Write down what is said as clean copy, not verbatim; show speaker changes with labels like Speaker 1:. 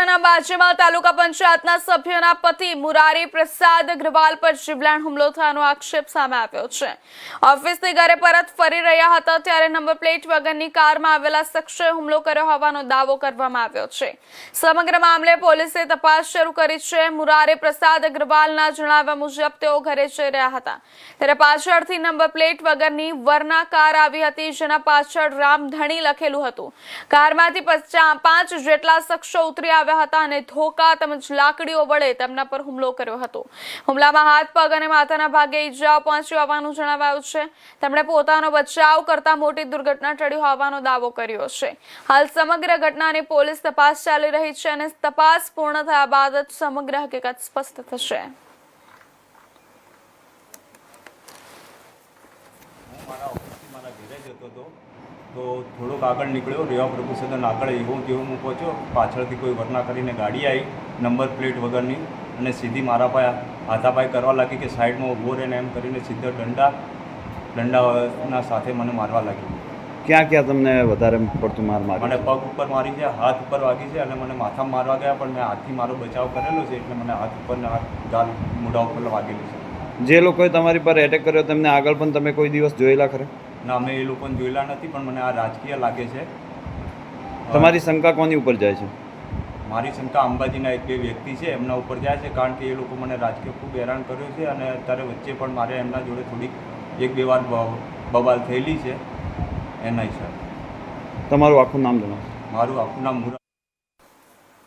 Speaker 1: બનાસકાંઠાના બાજેમાં તાલુકા પંચાયતના સભ્યના પતિ મુરારી પ્રસાદ અગ્રવાલ પર જીવલેણ હુમલો થયાનો આક્ષેપ સામે આવ્યો છે। ઓફિસથી ઘરે પરત ફરી રહ્યા હતા ત્યારે નંબર પ્લેટ વગરની કારમાં આવેલા શખ્સે હુમલો કર્યો હોવાનો દાવો કરવામાં આવ્યો છે। સમગ્ર મામલે પોલીસે તપાસ શરૂ કરી છે। મુરારી પ્રસાદ અગ્રવાલના જણાવ્યા મુજબ તેઓ ઘરે જઈ રહ્યા હતા ત્યારે પાછળથી નંબર પ્લેટ વગરની વર્ના કાર આવી હતી, જેના પાછળ રામધણી લખેલું હતું। કારમાંથી 5 જેટલા શખ્સો ઉતરી આવ્યા હતા અને ધોકા તેમજ લાકડીઓ વડે તેમના પર હુમલો કર્યો હતો। હુમલામાં હાથ, પગ અને માથાના ભાગે ઈજાઓ પહોંચી હોવાનું જણાવાયું છે। તેમણે પોતાનો બચાવ કરતા મોટી દુર્ઘટના ટળી હોવાનો દાવો કર્યો છે। હાલ સમગ્ર ઘટનાની પોલીસ તપાસ ચાલી રહી છે અને તપાસ પૂર્ણ થયા બાદ જ સમગ્ર હકીકત સ્પષ્ટ થશે।
Speaker 2: तो थोड़ोक आग निकलो रेवा प्रभु सदन आग एवं तेवं हूँ पहुँचो। पाछळथी कोई वरना करीने गाड़ी आई नंबर प्लेट वगरनी अने सीधी मारा पाया हाथापाई करवा लगी कि साइड में ऊभो रहीने एम करीने सीधो दंडाना साथे मने मारवा लगी।
Speaker 3: क्या क्या तमने वधारे पड़तुं मार मारी?
Speaker 2: मैंने पग ऊपर मारी है, हाथ ऊपर वागी है और मैंने माथा मारवा गया पण मैं हाथथी मारो बचाव करेलो छे एटले मैंने हाथ ऊपर ने गाल मोढा ऊपर वागेली छे।
Speaker 3: जे लोकोए तमारी पर एटेक कर्यो तेमने आगळ पण तमे कोई दिवस जोयेला खरा?
Speaker 2: ना मैं ये लोग जोयेला नहीं पण मैंने आ राजकीय लागे छे।
Speaker 3: तमारी शंका कोनी ऊपर जाय छे?
Speaker 2: मारी शंका अंबाजीना एक बे व्यक्ति है एमना ऊपर जाए छे, कारण के ये लोग मैंने राजकीय खूब हैरान कर्यो छे अने अत्यारे वच्चे पण मारे एमना जोड़े थोड़ी 1-2 वार बवाल थयेली छे एना हिसाबे।
Speaker 3: तमारुं आखुं नाम जणाવો।
Speaker 2: मारुं आखुं नाम